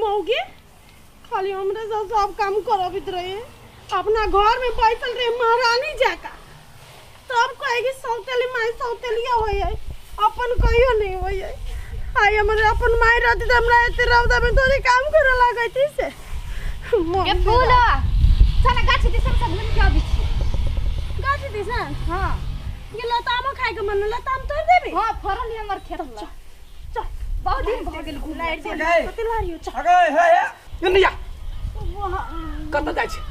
मौगी खाली हमरे से सब काम करबित रहे अपना घर में बैठल रहे महारानी जाका तब कहेगी सौतेली माई सौतेलिया होय अपन कहियो नहीं होय आई हमरे अपन माई रहती त हमरा एते रौदा में तोरे काम करे लागैती से के फूल चना गाछी दिसन सब घूम के आबी छी गाछी दिसन हां ये लताम खाए के मन लताम तोड़ देबी हां फरल हमर खेत में चल बहुत दिन भ गेल घूम लाइट दे कतलारियो चल अगे हे दुनिया कत जाय छी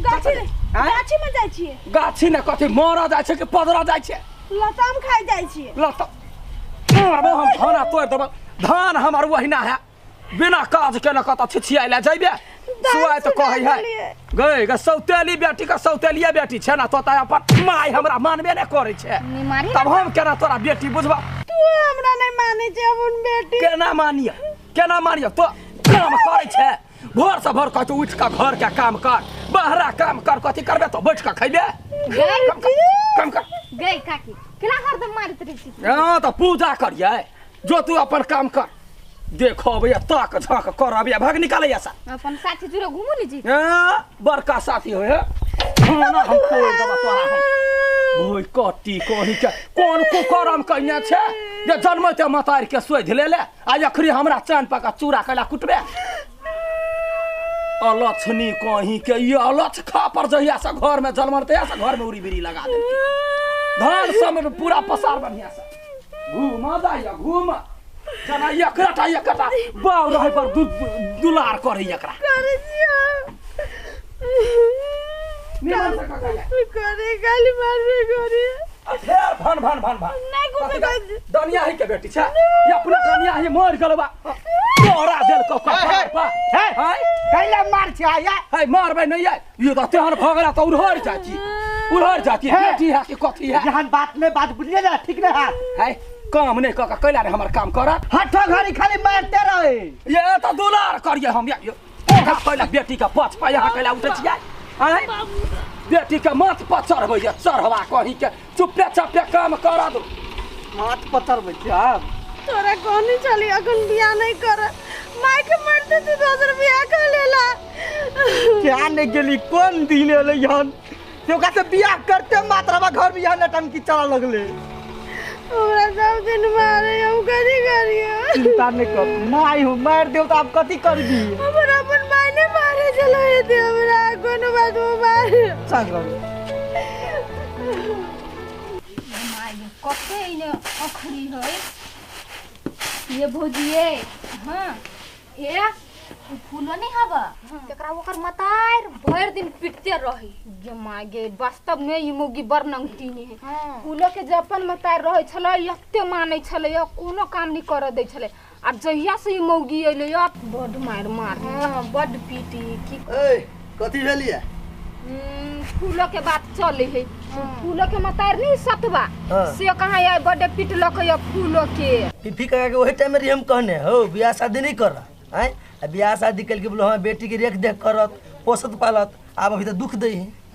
गाछी में जाय छिए गाछी ने कथि मरा जाय छै कि पदरा जाय छै लताम खाए जाय छिए लताम हम खाना तोड़ देब धान हमर वहिना है बिना काज के न कत छिछिया ले जइबे सुआय तो कहै है गई ग सौतेली बेटी का सौतेलिया बेटी छै ना तो त अपन माय हमरा मानबे नै करै छै तब हम केना तोरा बेटी बुझबा तू हमरा नै मानै छै अपन बेटी केना मानिया तो काम करै छै भोर से भोर कहतो उठ के घर के काम कर बहरा काम कर कथि करबे तो बैठ के खइबे काम कर गई काकी केना हरदम मारत रही छी हां तो पूजा करिए जो तू अपन काम कर देखो भैया ताक झाक करब या भाग निकाले सा अपन साथी जुरे घुमू नी जी बड़का साथी होय खाना हम तोड़ देबा तोरा हम ओइ कटी कहि के कोन कुकरम कइने छै जे जन्मते मतार के सोइ धलेले आ अखरी हमरा चान पका चूड़ा कला कुटबे अलछनी कहि के ये अलछ खा पर जहिया से घर में जन्मते से घर में उरी बिरी लगा दे धान सब पूरा पसार बढ़िया से घूम जाइया घूम जना एकटा बाव रहे पर दुलार करे एकरा करे दिया निमन से ककाया करे गाली मारबे करे फेर भन नहीं कुछ कर दनिया ही के बेटी छै ये अपना दनिया ही मर गलबा तोरा दिल को पा है कैला मार छै आया है मारबे नहीं है ये तो तेहन भगला तो उड़हर जाती बेटी है कि कथी है जहां बात में बात बुझिए ना ठीक ना है काम नहीं क कैला रे हमर काम कर हठो घड़ी खाली मारते रहे ये तो दुलार करिए हम ये कैला बेटी का पछ पा यहाँ कैला उठे छियै हैं बेटी के माथ पर चढ़बै चढ़वा कहि के चुपे चापे काम करा दो हाथ पत्थर बच्चा तोरा कोनी चली अखन बियाह नहीं कर माई के मरते तू दोसर बियाह कर लेला क्या ने गेली कोन दिन एले हन तो का से बियाह करते मात्रवा घर में यहाँ नटंकी चला लगले हमरा सब दिन मारे हम कथी करियो चिंता नहीं कर माई हो मार देव तो आप कथी कर दी हमरा अपन माई ने मारे चलो दे हमरा कोनो बात मार सागर माई कते इने अखरी है ये भोजिए हां ए फूल नहीं हवा एकरा ओकर मतार भर दिन पिटते रही जे मागे वास्तव में ई मोगी बरनंगटी ने फूलो के जपन मतार रहे छले एते माने छले कोनो काम नहीं कर दे छले आ जहिया से ई मोगी अइले बड मार हां बड पीटी की ए कथी भेलिए फूलो के बात चले है फूलो के मतार नहीं सतबा से कहां ये बड पिटलो के फूलो के फिफी का के वही टाइम में हम कहने हो बियाह शादी नहीं कर रहा हैं बियाह शादी कल के बोलो हां बेटी के रेख देख करत पोसत पालत अब अभी तो दुख दे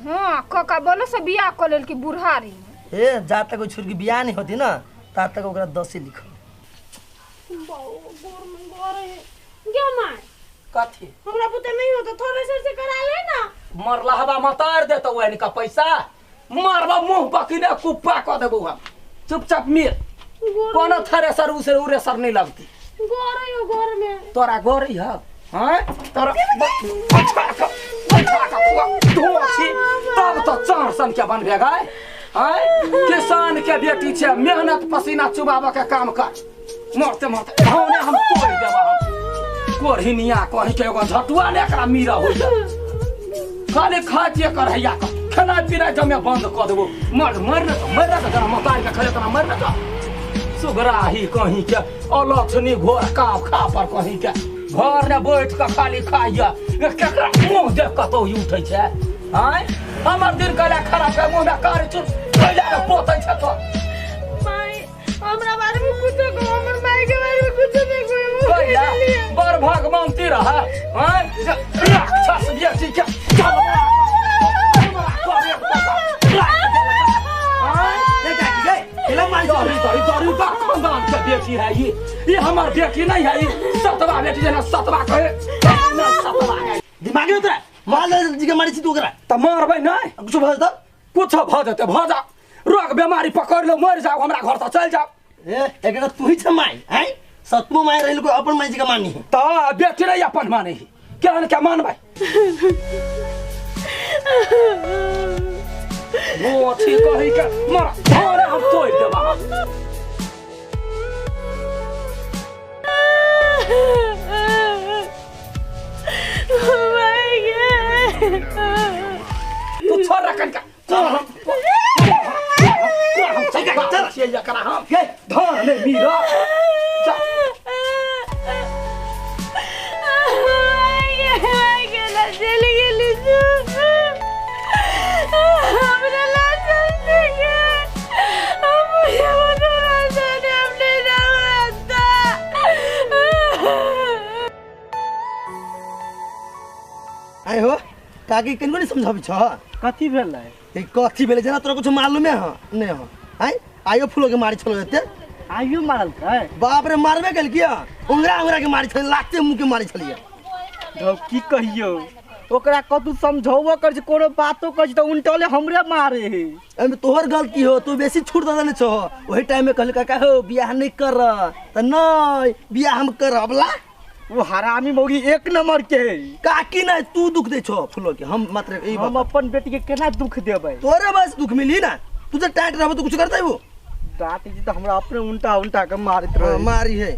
हां कका बोलो से बियाह कर लेल की बुढ़ारी ए जा तक छोड़ के बियाह नहीं होती ना ता तक ओकरा 10 ही लिखो गोर में गोरे क्या मार कथी हमरा पता नहीं होता थोड़े से करा ले ना मरलहबा मतार दे तो वही का पैसा मारबा मुंह पकिने कुप्पा क देबो हम चुपचाप मिल कोनो थ्रेसर उरेसर नहीं लगती गोर में तोरा गोरी है हैं तोरा अच्छा तब तो चार सन के बन भेगा हैं किसान के बेटी छे मेहनत पसीना चुबाबे के काम कर मरते भावने हम तोड़ देबा हम कोढ़िनिया कहि के एगो झटुआ ने एकरा मीरा हो खाली खातिए कर हैया खाना पीना जमे बंद क देबो मर जना मतार के खले तना मर न सुगराही कहीं के अलछनी घोर काव खा पर कहीं के घर ने बैठ के खाली खाइया केकरा मुंह देख के तो उठै छै हैं हमर दिन कला खराब के मुंह में कार चुप कैला के पोतै छै तो माई हमरा बारे में कुछ को हमर माई के बारे में कुछ नहीं कैला बर भगवंती रहा हैं राक्षस बेटी के बेटी है ये हमार बेटी नहीं है ये सतवा बेटी जना सतवा कहे मागे उतरा माल जी के मारी छी तू ओकरा त मारबै नै कुछ भज त कुछ भ जेतै भ जा रोग बीमारी पकड़ लो मर जाओ हमरा घर त चल जाओ ए एकरा तू ही छ माई हैं सतमो माई रहल को अपन माई जी के मानी त बेटी रे अपन माने केहन के मानबै वो ठीक कहि के मर धोरे हम तोड़ देबा तू छोड़ रखन का चल करा हम ये धान में मीरा आए हो काकी किनको नहीं समझाबी छ कथी भेल है ए कथी भेले जना तोरा कुछ मालूम है नहीं हो हैं आइयो फूलो के मारी छलो एते आइयो मारल है बाप रे मारबे कल किया उंगरा के मारी छल लागते मुंह के मारी छलिए तो की कहियो ओकरा कतू समझौबो कर छै कोनो बातो कर छै त उल्टले हमरे मारे है एमे तोहर गलती हो तू बेसी छूट दे देने छ ओही टाइम में कहल काका हो बियाह नहीं कर त नहीं बियाह हम करबला वो हरामी मौगी एक नंबर के है काकी नहीं तू दुख दे छ फूलो के हम मात्र ई हम अपन बेटी के केना दुख देबै तोरे बस दुख मिली ना तू तो टाइट रहबो तो कुछ करतै वो डांटी जी तो हमरा अपने उल्टा उल्टा के मारत रहे मारी है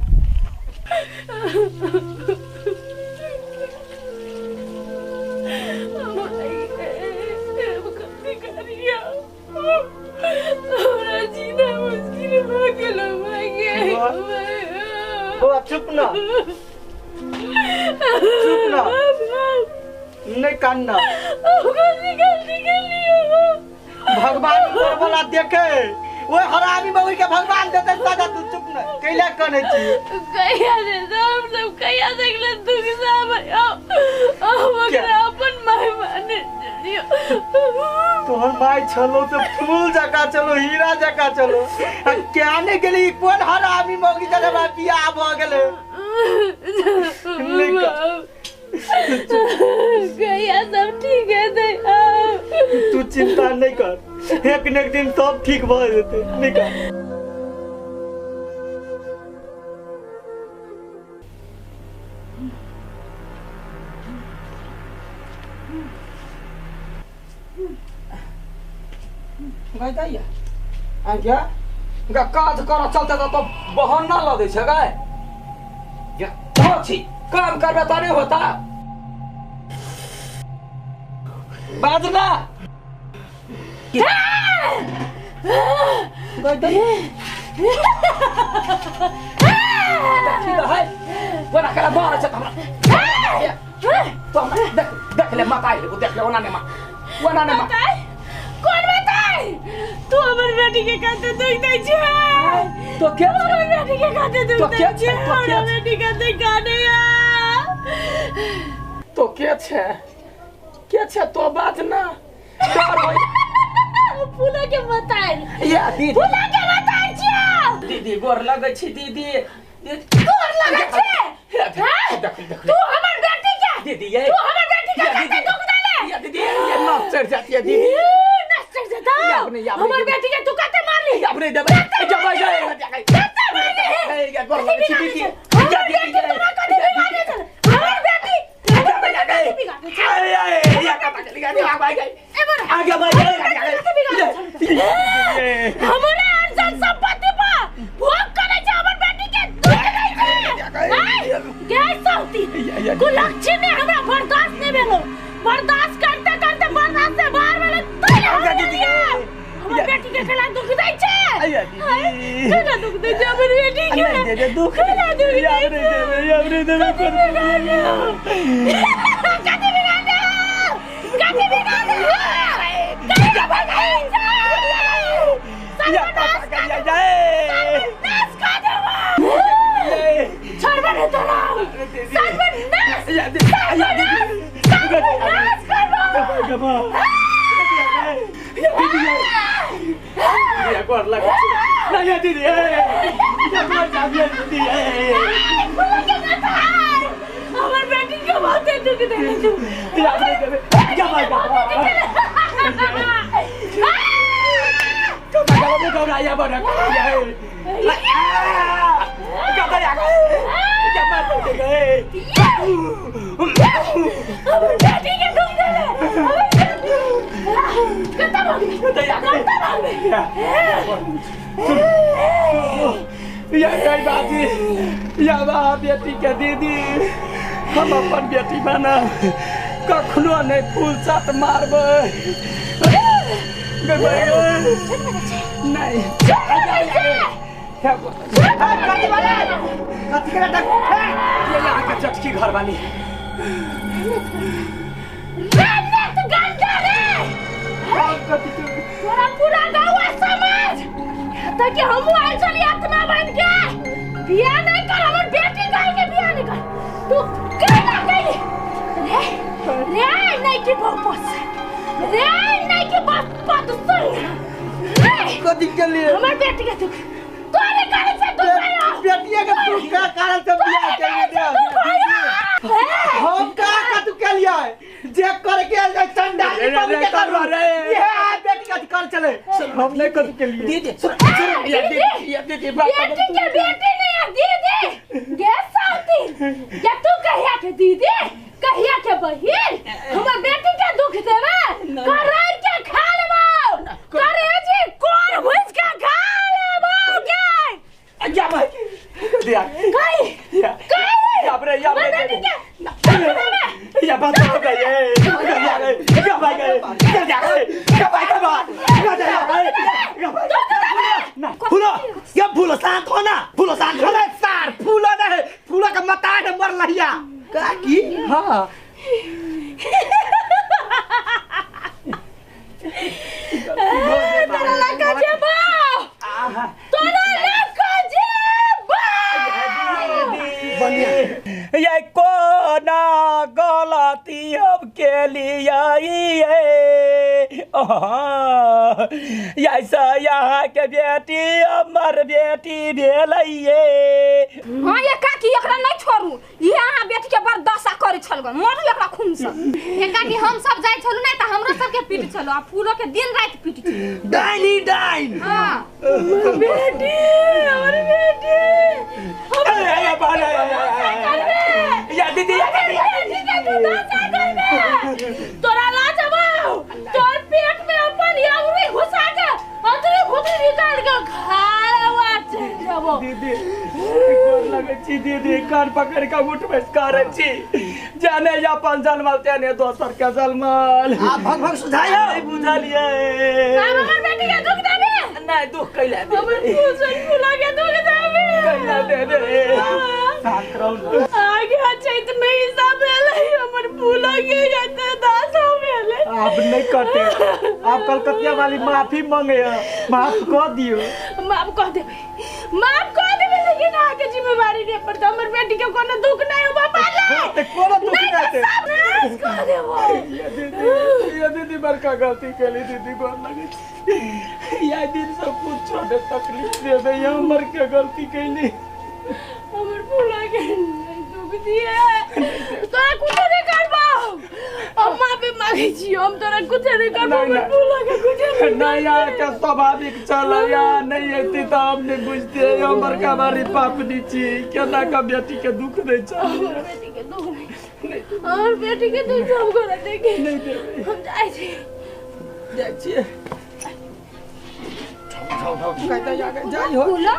चुप ना नहीं कान्ना भगवान ऊपर वाला देखे वो हरामी मौगी के भगवान देते सजा तू चुप ना कैला कने छी कहिया से सब कहिया से दुख सब मगर अपन माय माने तोहर माय छलो तो फूल जका चलो हीरा जका चलो क्या ने गेली कोन हरामी मौगी जरा बियाह भ गेले कहिया सब ठीक है तू चिंता नहीं कर एक न एक दिन सब ठीक भ जेते निकल गाय दैया आ क्या गा काज कर चलते तो बहाना ल दै छै गाय या हो छी काम करबे त नहीं होता बाजना गाय दैया ठीक है बना करा मार छ हमरा तो देख ले माता है देख ले ओना ने मा कौन बताई तू हमर बेटी के कहते दुख दे छै तो क्या हमर बेटी के कहते दुख दे छै हमर बेटी के दिखाने तो के छै तो बात ना डर होई फूला के बताई या दीदी फूला के बताई छियो दीदी गोर लगै छी दीदी गोर लगै छै देख तू हमर बेटी के दीदी ये तू हमर बेटी के कहते दुख देले या दीदी ये नाच चढ़ जाती है दीदी हमर बेटी के तू कहते मारली अपने दबा जब आ जाए ए गोर लगै छी दीदी हमर बेटी तोरा कथि बिगाड़े छल हमर बेटी या कता के लिया आ भाई गई आगे भाई हमरे अर्जन संपत्ति पर भोग करे छै हमर बेटी के दुख दे छै गैस सौती कुलक्षी ने हमरा बर्दाश्त नहीं भेलो बर्दाश्त करते करते बर्दाश्त से बाहर वाला हमर बेटी के खिलाफ दुख दे छै केना दुख दे छै हमर बेटी के नहीं दे दुख केना दुख दे हमरे दे गोर लगै छी नहीं दीदी हमर बेटी के बात दुख देले तू याद नहीं करे क्या भाई का वो घबराया बड़ा क्या है क्या कर क्या मार गए बेटी के दुख देले खत्म हो गया ये बाजी या बेटी के दीदी हम अपन बेटी बना कखनो नहीं फूल साथ मारबे नहीं चटकी घर वाली तोरा पूरा गाँव समझ ताकि हम आइल चली आत्मा बन के बियाह नहीं कर हमर बेटी गाय के बियाह नहीं कर तू कहना कही रे नहीं की वापस रे नहीं की बात सुन रे कथी के लिए हमर बेटी के तू तोरे कारण से तू आया बेटिया के तू का कारण से बियाह के लिए हम का तू के लिए जे करके चंडाली बन के कर रे ये बेटी का कर चले हम नहीं कर के लिए दीदी बेटी के बेटी नहीं है दीदी गैस साथी या तू कहिया के दीदी कहिया के बहिन हमर बेटी के दुख देवे करार के खा लेबो करे जी कोर भुज के खा लेबो के या भाई दिया कहीं या रे या बात हो गई है क्या भाई गए क्या भाई का बात फूलो ये फूलो शांत हो ना फूलो शांत हो ना सार फूलो नहीं फूलो का मता है मर लहिया का की हां तोरा लगा जेबो तोरा लगा जेबो ये कोना गलती अब के लिए ऐसा यहाँ के बेटी हमर बेटी भेलैये हां ये काकी एकरा नहीं छोड़ू ये अहाँ बेटी के बर्दाश्त करे छलगो मोर एकरा खून से ये काकी हम सब जाय छलु नहीं त हमरो सब के पीट छलो आ फूलो के दिन रात पीट छलु डाइनी डाइन हां बेटी और बेटी या बाला या दीदी तोरा ला जबो तोर पेट में अपन याउरी घुसा के अंदर घुटी निकाल के खा लेवा जबो दीदी गोर लगे छी दीदी कान पकड़ के उठ बस करे छी जाने या अपन जलमल तेने दोसर के जलमल आ भग सुझायो नहीं बुझलिए हमर बेटी के दुख देबे नहीं दुख कैला दे हमर पूजन फुला के दुख देबे कैला दे साकरौ आगे चैत में हिसाब भेलै हमर फूला के जते दासा भेलै आप नहीं करते आप कलकतिया वाली माफी मांगे माफ कर दियो माफ कर देबे लेकिन आगे जिम्मेवारी नहीं पर हमर बेटी के कोनो दुख नहीं हो पाले ते कोनो दुख नहीं ते नाश कर देबो ये दीदी बड़का गलती कैली दीदी गोर लगे ये दिन सब कुछ छोड़े तकलीफ दे दे हमर के गलती कैली हमर फूला के दुख दिए तोरा कुछ नहीं करबो हम माफी मांगे छी हम तोरा कुछ नहीं करबो हमर फूला के कुछ नहीं यार क्या स्वाभाविक चल यार नहीं ऐती तो हमने बुझते हमर का बारी पाप नीची केना का बेटी के दुख दे छ हमर बेटी के दुख नहीं और बेटी के दुख हम कर देंगे नहीं दे हम जाय छी जाय छी कहता जाके जाई हो फूलो